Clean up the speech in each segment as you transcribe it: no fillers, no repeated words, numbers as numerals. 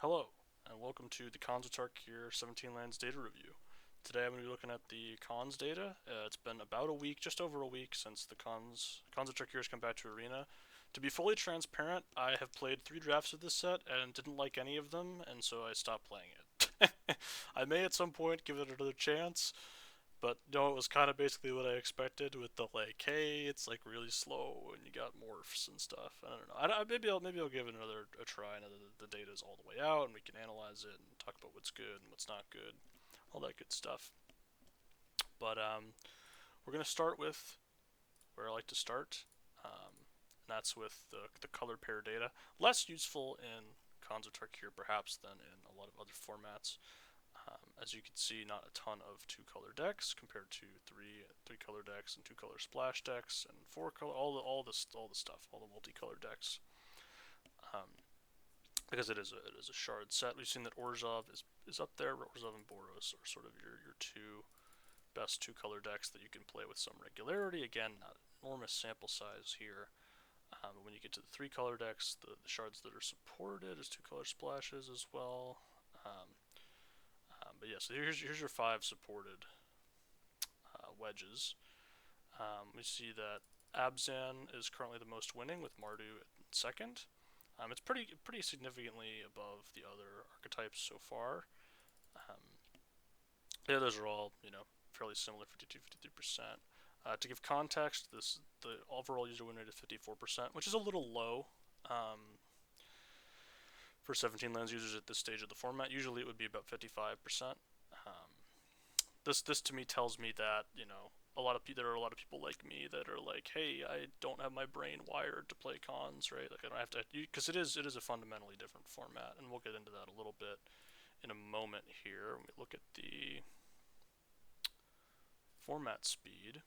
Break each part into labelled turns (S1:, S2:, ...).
S1: Hello, and welcome to the Cons of Tarkir 17Lands data review. Today I'm going to be looking at the cons data. It's been about a week, just over a week, since the cons of Tarkir has come back to Arena. To be fully transparent, I have played 3 drafts of this set and didn't like any of them, and so I stopped playing it. I may at some point give it another chance, but no, it was kind of basically what I expected with the like, hey, it's like really slow and you got morphs and stuff. I don't know. Maybe I'll give it another a try now that the data is all the way out and we can analyze it and talk about what's good and what's not good, all that good stuff. But we're gonna start with where I like to start, and that's with the color pair data. Less useful in Cons of Tarkir perhaps than in a lot of other formats. As you can see, not a ton of 2-color decks compared to three-color decks and 2-color splash decks and 4-color, all the stuff, all the multicolored decks. Um, because it is a shard set. We've seen that Orzhov is up there. Orzhov and Boros are sort of your two best 2-color decks that you can play with some regularity. Again, not an enormous sample size here. But when you get to the 3-color decks, the shards that are supported is 2-color splashes as well. Um, but yeah, so here's your 5 supported wedges. We see that Abzan is currently the most winning with Mardu in second. It's pretty significantly above the other archetypes so far. Um, the others are all fairly similar, 52, 53%. To give context, the overall user win rate is 54%, which is a little low for 17 lands users at this stage of the format. Usually it would be about 55%. Um, this to me tells me that there are a lot of people like me that are like, hey, I don't have my brain wired to play cons, right? Like I don't have to, because it is a fundamentally different format, and we'll get into that a little bit in a moment here. When we look at the format speed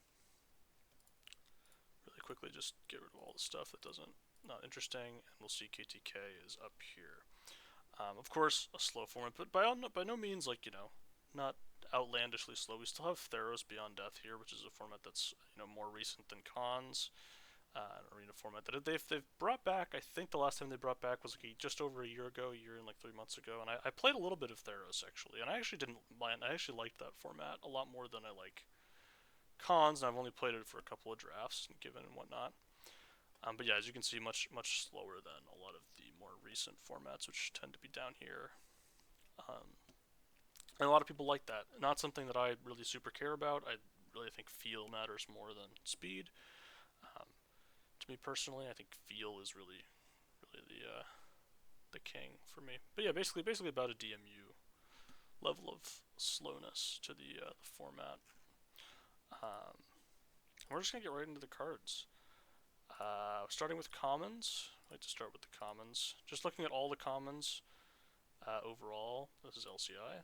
S1: really quickly, just get rid of all the stuff that doesn't not interesting, and we'll see KTK is up here. Of course, a slow format, but by no means like not outlandishly slow. We still have Theros Beyond Death here, which is a format that's more recent than Cons, an arena format that they've brought back. I think the last time they brought back was like just over a year ago, a year and like 3 months ago, and I played a little bit of Theros actually, and I actually didn't mind. I actually liked that format a lot more than I like Cons, and I've only played it for a couple of drafts and given and whatnot. But yeah, as you can see, much slower than a lot of the more recent formats, which tend to be down here. Um, and a lot of people like that. Not something that I really super care about. I really think feel matters more than speed. Um, to me personally, I think feel is really the king for me. But yeah, basically about a DMU level of slowness to the format. Um, we're just gonna get right into the cards. Starting with commons. I like to start with the commons. Just looking at all the commons overall. This is LCI.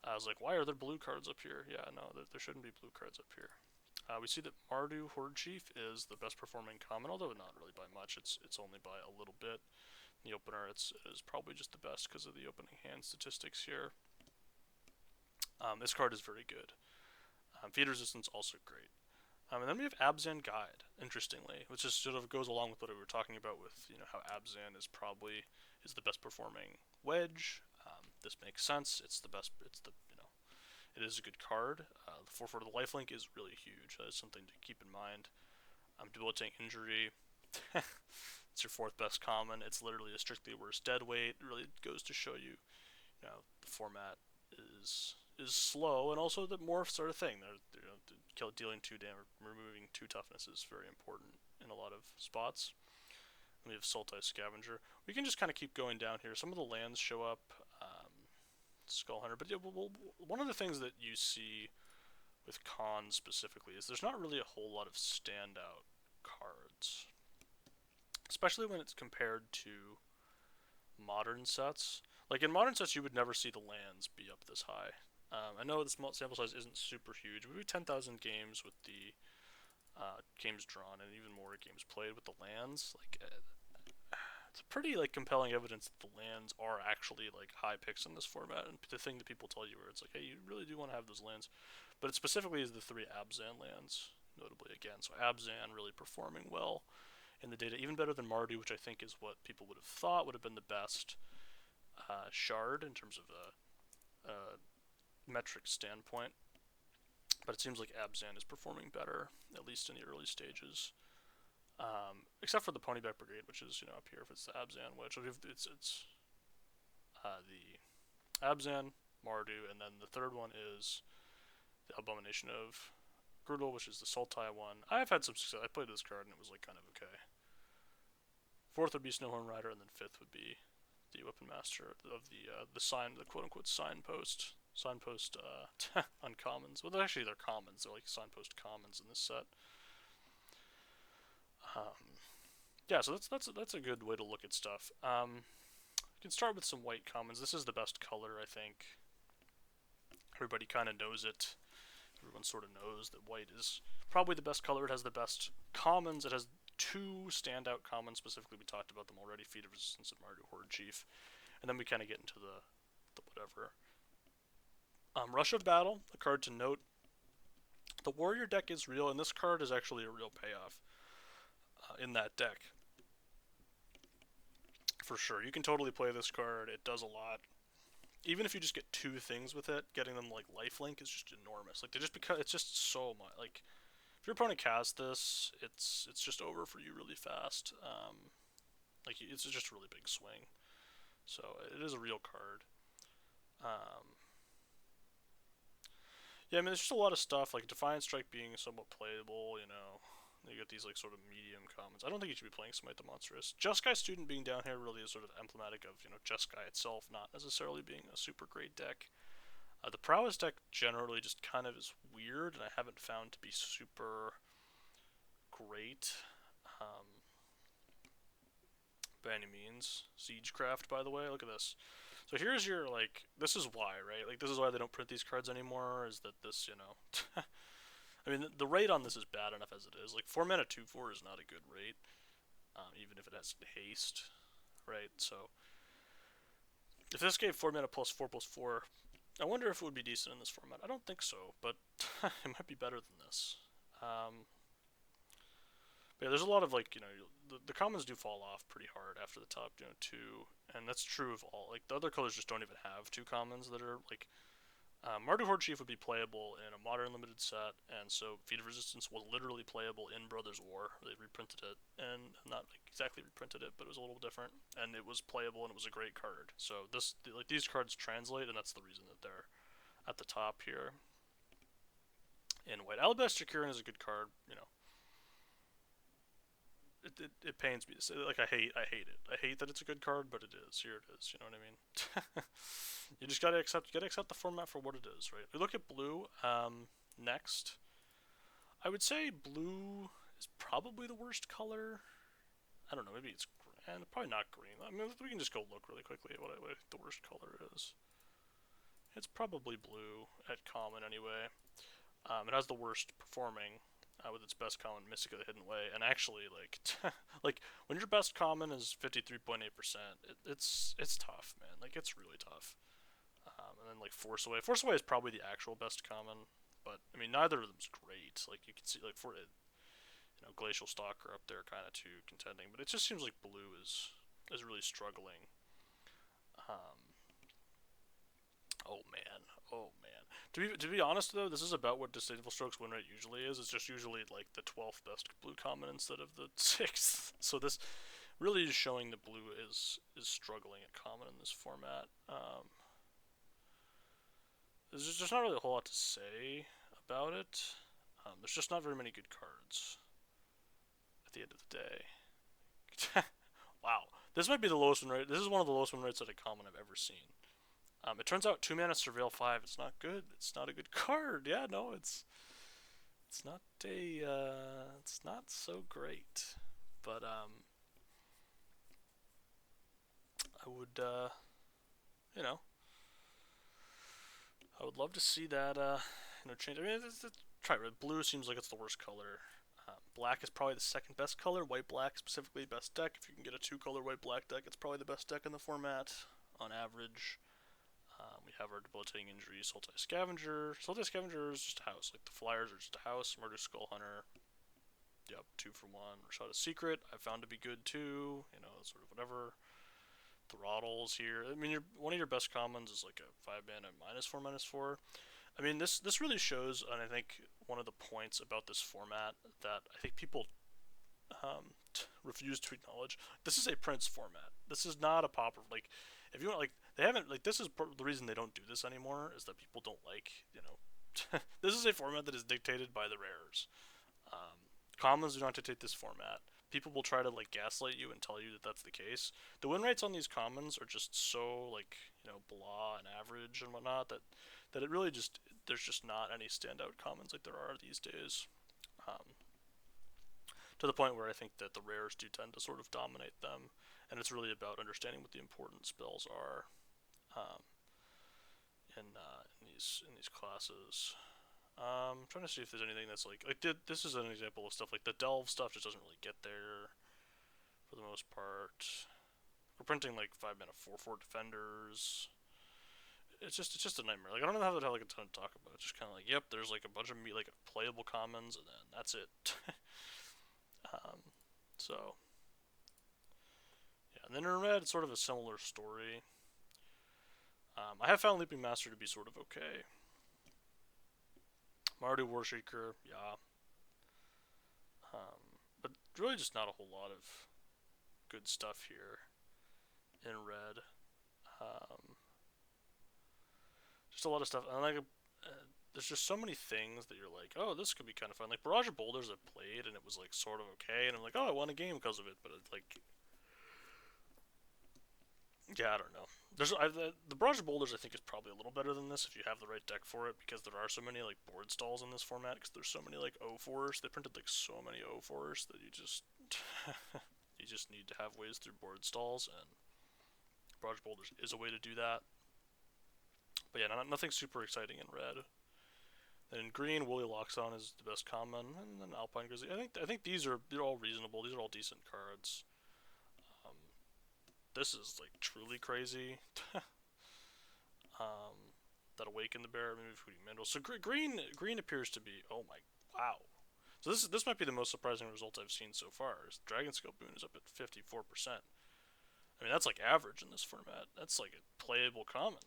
S1: I was like, why are there blue cards up here? Yeah, no, there shouldn't be blue cards up here. We see that Mardu Horde Chief is the best performing common, although not really by much. It's only by a little bit. In the opener, it is probably just the best because of the opening hand statistics here. This card is very good. Feed resistance also great. And then we have Abzan Guide, interestingly, which just sort of goes along with what we were talking about with how Abzan is the best performing wedge. This makes sense. It's the best. It is a good card. The 4/4 of the lifelink is really huge. That is something to keep in mind. Debilitating Injury. It's your 4th best common. It's literally a strictly worse dead weight. It really goes to show you, the format is slow, and also that morphs are a thing. Dealing 2 damage, removing 2 toughness is very important in a lot of spots. We have Sultai Scavenger. We can just kind of keep going down here. Some of the lands show up. Skull Hunter. But yeah, one of the things that you see with cons specifically is there's not really a whole lot of standout cards, especially when it's compared to modern sets. Like in modern sets, you would never see the lands be up this high. I know the small sample size isn't super huge, but we have 10,000 games with the games drawn and even more games played with the lands. Like it's pretty like compelling evidence that the lands are actually like high picks in this format, and the thing that people tell you where it's like, hey, you really do want to have those lands, but it specifically is the 3 Abzan lands, notably again. So Abzan really performing well in the data, even better than Mardu, which I think is what people would have thought would have been the best. shard in terms of a metric standpoint, but it seems like Abzan is performing better, at least in the early stages. Except for the Ponyback Brigade, which is up here if it's the Abzan, which it's the Abzan, Mardu, and then the third one is the Abomination of Grudel, which is the Sultai one. I've had some success. I played this card and it was like kind of okay. Fourth would be Snowhorn Rider, and then fifth would be the Weapon Master of the sign, the quote unquote signpost uncommons. Well, actually they're commons. They're like signpost commons in this set. Yeah, so that's a good way to look at stuff. You can start with some white commons. This is the best color, I think. Everybody kind of knows it. Everyone sort of knows that white is probably the best color. It has the best commons. It has two standout commons specifically. We talked about them already: Feat of Resistance and Mardu Horde Chief. And then we kind of get into the whatever. Rush of Battle, a card to note. The Warrior deck is real, and this card is actually a real payoff in that deck. For sure. You can totally play this card. It does a lot. Even if you just get two things with it, getting them like lifelink is just enormous. Like they just because it's just so much. Like if your opponent casts this, it's just over for you really fast. Like it's just a really big swing. So it is a real card. Yeah, I mean, there's just a lot of stuff like Defiant Strike being somewhat playable. You get these like sort of medium commons. I don't think you should be playing Smite the Monstrous. Jeskai Student being down here really is sort of emblematic of Jeskai itself not necessarily being a super great deck. The Prowess deck generally just kind of is weird, and I haven't found to be super great by any means. Siegecraft, by the way, look at this. So here's your, like, this is why, right? Like, this is why they don't print these cards anymore, is that this, I mean, the rate on this is bad enough as it is. Like, 4 mana 2/4 is not a good rate, even if it has haste, right? So, if this gave 4 mana +4/+4, I wonder if it would be decent in this format. I don't think so, but it might be better than this. But yeah, there's a lot of, like, the commons do fall off pretty hard after the top, 2, and that's true of all. Like, the other colors just don't even have 2 commons that are, like, Mardu Horde Chief would be playable in a modern limited set, and so Feat of Resistance was literally playable in Brothers War. They reprinted it, and not exactly reprinted it, but it was a little different, and it was playable, and it was a great card. So these cards translate, and that's the reason that they're at the top here. In white, Alabaster Kirin is a good card. It pains me to say. Like I hate it. I hate that it's a good card, but it is. Here it is. You know what I mean? You just gotta accept the format for what it is, right? We look at blue next. I would say blue is probably the worst color. I don't know. Maybe it's probably not green. I mean, we can just go look really quickly at what the worst color is. It's probably blue at common anyway. It has the worst performing. With its best common, Mystic of the Hidden Way, and actually, like, like when your best common is 53.8%, it's tough, man. Like, it's really tough. And then like Force Away is probably the actual best common, but I mean neither of them's great. Like you can see, like for it, Glacial Stalker up there, kind of too contending, but it just seems like blue is really struggling. Oh man. To be honest though, this is about what Disdainful Strokes win rate usually is. It's just usually like the 12th best blue common instead of the 6th. So this really is showing that blue is struggling at common in this format. There's just not really a whole lot to say about it. There's just not very many good cards at the end of the day. Wow, this might be the lowest win rate. This is one of the lowest win rates at a common I've ever seen. It turns out 2 mana Surveil 5. It's not good. It's not a good card. Yeah, no, it's not it's not so great. But I would I would love to see that change. I mean, try red. Blue seems like it's the worst color. Black is probably the second best color. White black specifically best deck. If you can get a 2-color white black deck, it's probably the best deck in the format on average. We have our Debilitating Injury, Sultai Scavenger. Sultai Scavenger is just a house. Like, the Flyers are just a house. Murder Skull Hunter. Yep, 2 for 1. Rashada's Secret, I found to be good too. Sort of whatever. Throb models here. I mean, one of your best commons is like a 5 mana -4/-4. I mean, this really shows, and I think one of the points about this format that I think people refuse to acknowledge. This is a Prince format. This is not a Pauper. Like, if you want, like, they haven't, like, this is the reason they don't do this anymore, is that people don't like, this is a format that is dictated by the rares. Commons do not dictate this format. People will try to, like, gaslight you and tell you that that's the case. The win rates on these commons are just so, like, blah and average and whatnot, that it really just, there's just not any standout commons like there are these days. To the point where I think that the rares do tend to sort of dominate them, and it's really about understanding what the important spells are um, in these classes. I'm trying to see if there's anything that's like this is an example of stuff like the delve stuff just doesn't really get there for the most part. We're printing like 5 mana 4/4 defenders. It's just a nightmare. Like, I don't know how to have like a ton to talk about. It's just kind of like, yep, there's like a bunch of like playable commons, and then that's it. So yeah, and then in red, it's sort of a similar story. I have found Leaping Master to be sort of okay. Mardu Warshaker, yeah. But really just not a whole lot of good stuff here in red. Just a lot of stuff. And like, there's just so many things that you're like, oh, this could be kind of fun. Like, Barrage of Boulders I played, and it was like sort of okay, and I'm like, oh, I won a game because of it. But it's like, yeah, I don't know. The Barrage of Boulders I think is probably a little better than this if you have the right deck for it, because there are so many like board stalls in this format, because there's so many like O4s. They printed like so many O4s that you just you just need to have ways through board stalls, and Barrage of Boulders is a way to do that. But yeah, nothing super exciting in red. And in green, Woolly Loxon is the best common, and then Alpine Grizzly. I think they're all reasonable. These are all decent cards. This is like truly crazy. That Awaken the Bear, maybe Hooting Mandrill. So green appears to be, oh my, wow. So this might be the most surprising result I've seen so far. Dragon Scale Boon is up at 54%. I mean, that's like average in this format. That's like a playable common.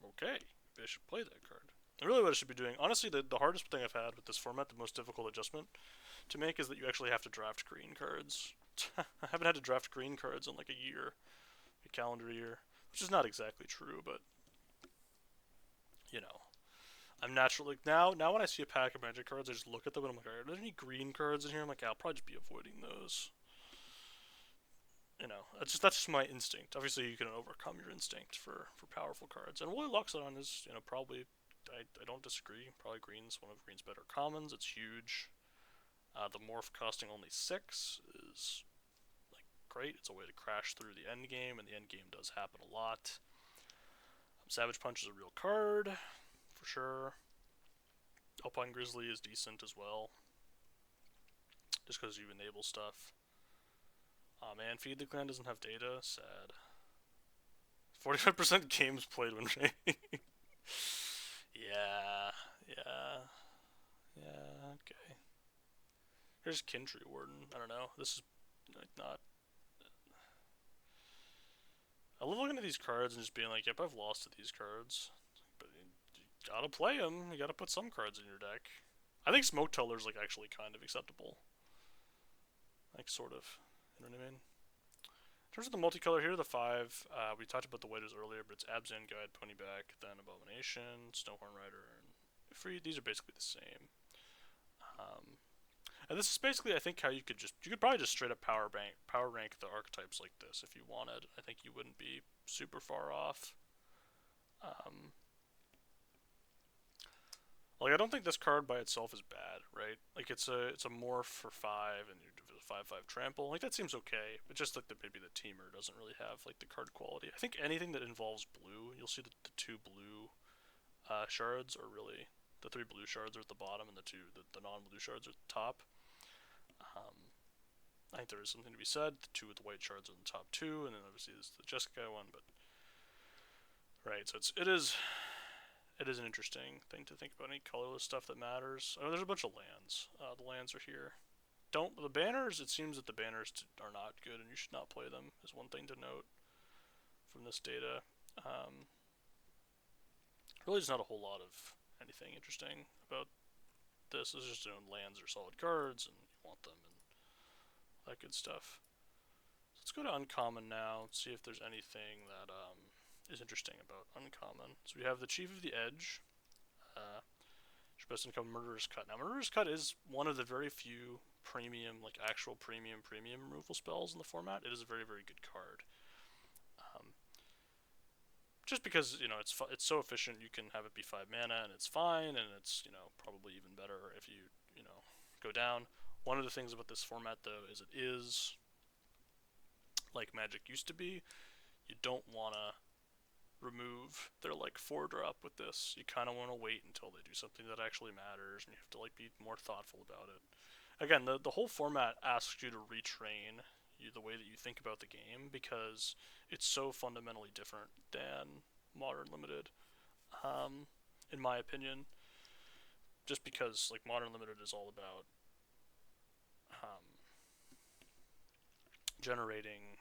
S1: Okay, maybe I should play that card. And really what I should be doing, honestly, the hardest thing I've had with this format, the most difficult adjustment to make, is that you actually have to draft green cards. I haven't had to draft green cards in like a year, a calendar year, which is not exactly true, but I'm naturally like now when I see a pack of Magic cards, I just look at them and I'm like, are there any green cards in here? I'm like, I'll probably just be avoiding those. That's just my instinct. Obviously, you can overcome your instinct for powerful cards, and Woolly Loxodon is probably, I don't disagree. Probably green's one of green's better commons. It's huge. The morph costing only 6 is like great. It's a way to crash through the end game, and the end game does happen a lot. Savage Punch is a real card for sure. Alpine Grizzly is decent as well, just because you enable stuff. Aw man, Feed the Clan doesn't have data. Sad. 45% games played when Yeah, okay. Here's Kintry Warden. I don't know. This is like not. I love looking at these cards and just being like, yep, I've lost to these cards. But you gotta play them. You gotta put some cards in your deck. I think Smoke Teller's like actually kind of acceptable. Like, sort of. You know what I mean? In terms of the multicolor here, the 5, we talked about the waiters earlier, but it's Abzan Guide, Ponyback, then Abomination, Snowhorn Rider, and Free. These are basically the same. And this is basically, I think, how you could probably just straight up power rank the archetypes like this if you wanted. I think you wouldn't be super far off. Like, I don't think this card by itself is bad, right? Like, it's a morph for 5, and you do a 5/5 trample. Like, that seems okay, but just like maybe the teamer doesn't really have like the card quality. I think anything that involves blue, you'll see the 2 blue shards are really, the 3 blue shards are at the bottom, and the non-blue shards are at the top. I think there is something to be said. The 2 with the white shards are in the top 2, and then obviously there's the Jessica one, but right. So it is an interesting thing to think about. Any colorless stuff that matters. Oh, there's a bunch of lands. The lands are here. The banners. It seems that the banners are not good, and you should not play them. Is one thing to note. from this data. Really, there's not a whole lot of anything interesting about this. It's just lands are solid cards, and you want them, and that good stuff. So let's go to uncommon now and see if there's anything that is interesting about uncommon. So we have the Chief of the Edge. Best income Murderer's Cut. Now, Murderer's Cut is one of the very few premium, like actual premium removal spells in the format. It is a very, very good card. Just because, it's so efficient, you can have it be 5 mana, and it's fine, and it's, probably even better if you, go down. One of the things about this format, though, is it is like Magic used to be. You don't want to remove their 4-drop with this. You kind of want to wait until they do something that actually matters, and you have to be more thoughtful about it. Again, the whole format asks you to retrain the way that you think about the game, because it's so fundamentally different than Modern Limited, in my opinion. Just because Modern Limited is all about generating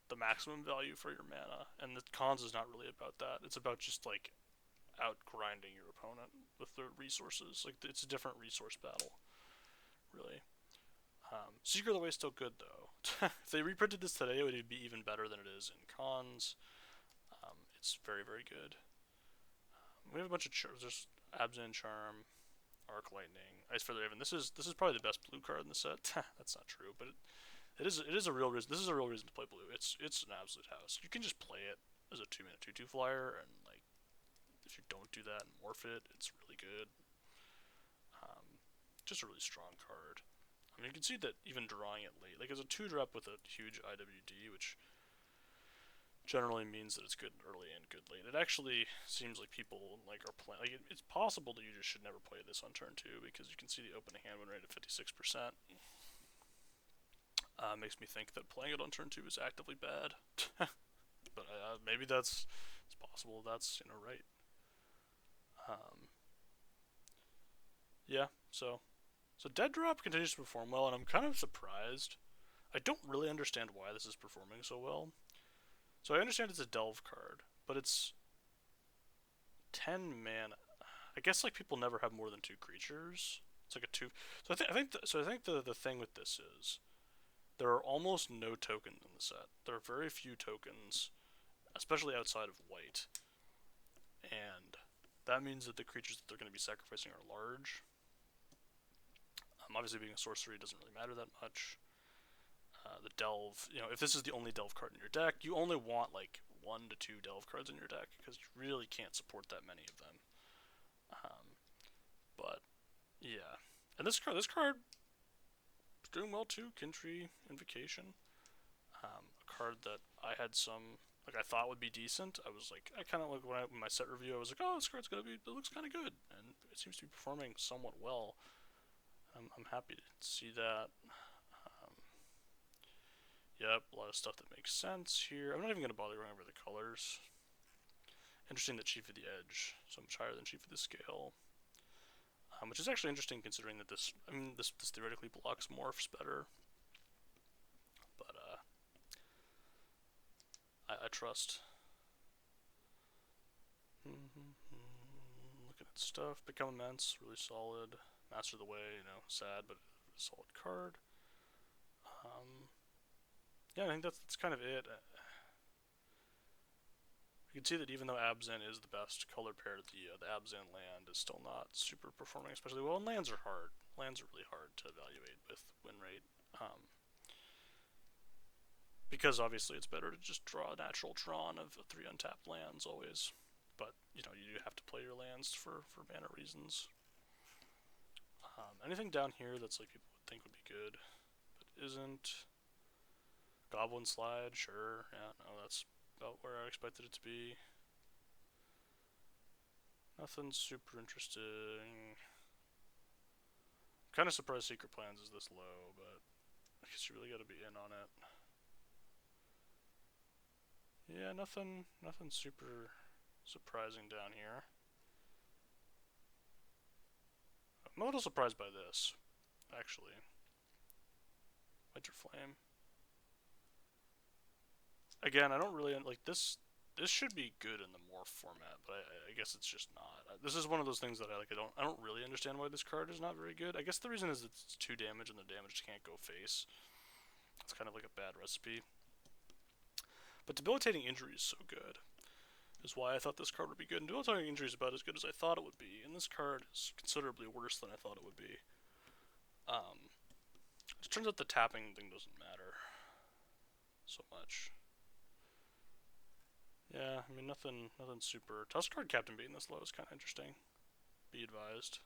S1: the maximum value for your mana, and the cons is not really about that. It's about just out-grinding your opponent with their resources. It's a different resource battle, really. Secret of the Way is still good, though. If they reprinted this today, it would be even better than it is in cons. It's very, very good. We have a bunch of there's Abzan Charm, Arc Lightning, Ice Feather Raven. This is probably the best blue card in the set. That's not true, but it is a real reason. This is a real reason to play blue. It's an absolute house. You can just play it as a 2-mana 2/2 flyer, and if you don't do that and morph it, it's really good. Just a really strong card. I mean, you can see that even drawing it late, as a 2-drop with a huge IWD, which generally means that it's good early and good late. It actually seems like people are playing. It's possible that you just should never play this on turn 2, because you can see the opening hand win rate of 56%. Makes me think that playing it on turn 2 is actively bad. But maybe it's possible that's right. Yeah, so Dead Drop continues to perform well, and I'm kind of surprised. I don't really understand why this is performing so well. So I understand it's a Delve card, but it's 10 mana. I guess people never have more than 2 creatures. It's a 2. So I think the thing with this is there are almost no tokens in the set. There are very few tokens, especially outside of white, and that means that the creatures that they're going to be sacrificing are large. Obviously, being a sorcery doesn't really matter that much. The Delve, if this is the only Delve card in your deck, you only want 1 to 2 Delve cards in your deck, because you really can't support that many of them. But yeah, and this card is doing well too. Kintry Invocation, a card that I had some I thought would be decent. I kind of when my set review, I was like, oh, this card's it looks kind of good, and it seems to be performing somewhat well. I'm happy to see that. Yep, a lot of stuff that makes sense here. I'm not even going to bother going over the colors. Interesting that Chief of the Edge, so much higher than Chief of the Scale. Which is actually interesting considering that this theoretically blocks morphs better. But, I trust. Looking at stuff. Become Immense, really solid. Master the Way, sad, but a solid card. Yeah, I think that's kind of it. You can see that even though Abzan is the best color pair, the Abzan land is still not super performing especially well, and lands are hard. Lands are really hard to evaluate with win rate. Because obviously it's better to just draw a natural drawn of 3 untapped lands always. But, you do have to play your lands for mana reasons. Anything down here that's people would think would be good, but isn't. Goblin Slide, sure. Yeah, no, that's about where I expected it to be. Nothing super interesting. Kind of surprised Secret Plans is this low, but I guess you really got to be in on it. Yeah, nothing super surprising down here. I'm a little surprised by this, actually. Winter Flame. again, I don't really like this. This should be good in the morph format, but I guess it's just not. This is one of those things that I like. I don't really understand why this card is not very good. I guess the reason is it's 2 damage and the damage can't go face. It's kind of like a bad recipe. But debilitating injury is so good, is why I thought this card would be good. And debilitating injury is about as good as I thought it would be, and this card is considerably worse than I thought it would be. It turns out the tapping thing doesn't matter so much. Yeah, I mean nothing super. Tuskard Captain being this low is kind of interesting. Be advised.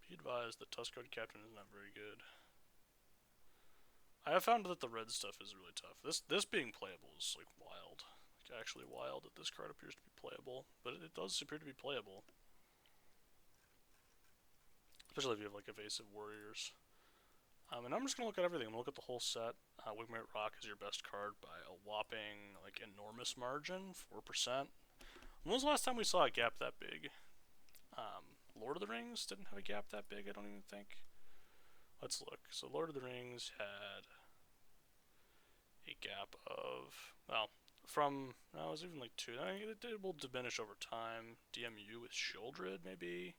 S1: Be advised that Tuskard Captain is not very good. I have found that the red stuff is really tough. This being playable is like wild. Like actually wild that this card appears to be playable, but it does appear to be playable. Especially if you have like evasive warriors. And I'm just gonna look at everything. I'm gonna look at the whole set. Wigmate Rock is your best card by a whopping, like, enormous margin, 4%. When was the last time we saw a gap that big? Lord of the Rings didn't have a gap that big, I don't even think. Let's look. So Lord of the Rings had a gap of, well, from, no, it was even like 2. I mean, it will diminish over time. DMU with Sheoldred, maybe.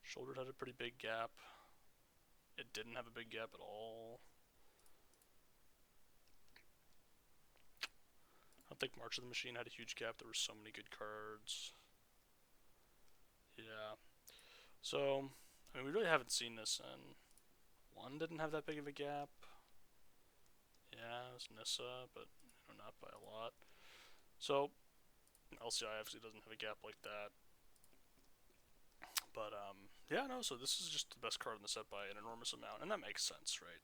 S1: Sheoldred had a pretty big gap. It didn't have a big gap at all. I don't think March of the Machine had a huge gap. There were so many good cards. Yeah. So, I mean, we really haven't seen this in... 1 didn't have that big of a gap. Yeah, it was Nissa, but not by a lot. So, LCI obviously doesn't have a gap like that. But, yeah, no, so this is just the best card in the set by an enormous amount, and that makes sense, right?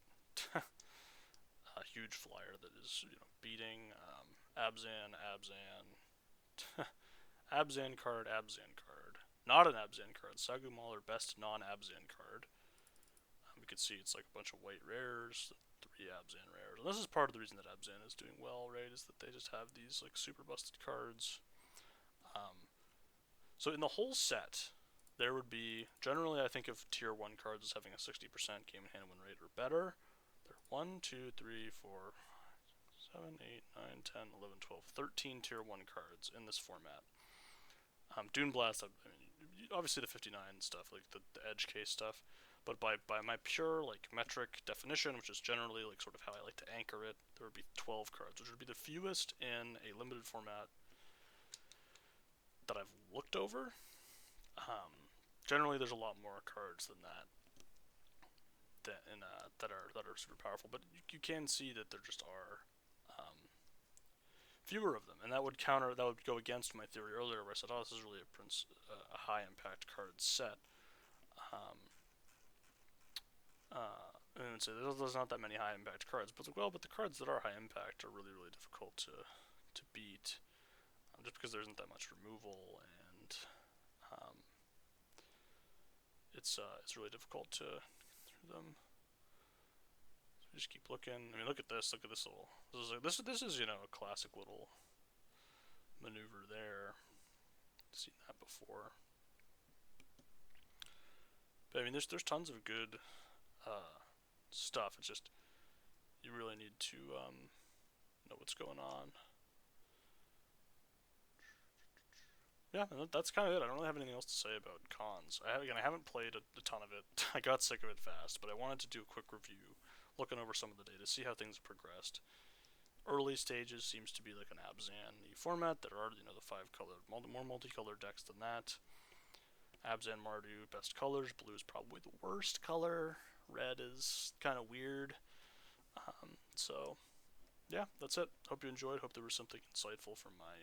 S1: A huge flyer that is, beating Abzan. Abzan card. Not an Abzan card. Sagu Mauler, best non-Abzan card. You can see it's like a bunch of white rares, 3 Abzan rares. And this is part of the reason that Abzan is doing well, right? Is that they just have these like super busted cards. So in the whole set, there would be, generally I think of tier 1 cards as having a 60% game in hand win rate or better. There are 1, 2, 3, 4, 7, 8, 9, 10, 11, 12, 13 tier 1 cards in this format. Dune Blast, I mean, obviously the 59 stuff, like the edge case stuff, but by my pure like metric definition, which is generally like sort of how I like to anchor it, there would be 12 cards, which would be the fewest in a limited format that I've looked over. Generally, there's a lot more cards than that that are super powerful, but you can see that there just are fewer of them, and that would go against my theory earlier, where I said, "Oh, this is really a high impact card set." And so there's not that many high impact cards, but the cards that are high impact are really difficult to beat, just because there isn't that much removal, and it's really difficult to through them. So we just keep looking. I mean, look at this. Look at this little. This is a classic little maneuver there. Seen that before. But I mean, there's tons of good stuff. It's just you really need to know what's going on. Yeah, and that's kind of it. I don't really have anything else to say about cons. I haven't played a ton of it. I got sick of it fast, but I wanted to do a quick review, looking over some of the data, see how things have progressed. Early stages seems to be like an Abzan format. There are the 5-color, more multicolored decks than that. Abzan Mardu, best colors. Blue is probably the worst color. Red is kind of weird. So, yeah, that's it. Hope you enjoyed. Hope there was something insightful from my,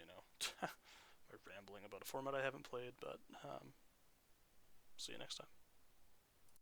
S1: my rambling about a format I haven't played. But see you next time.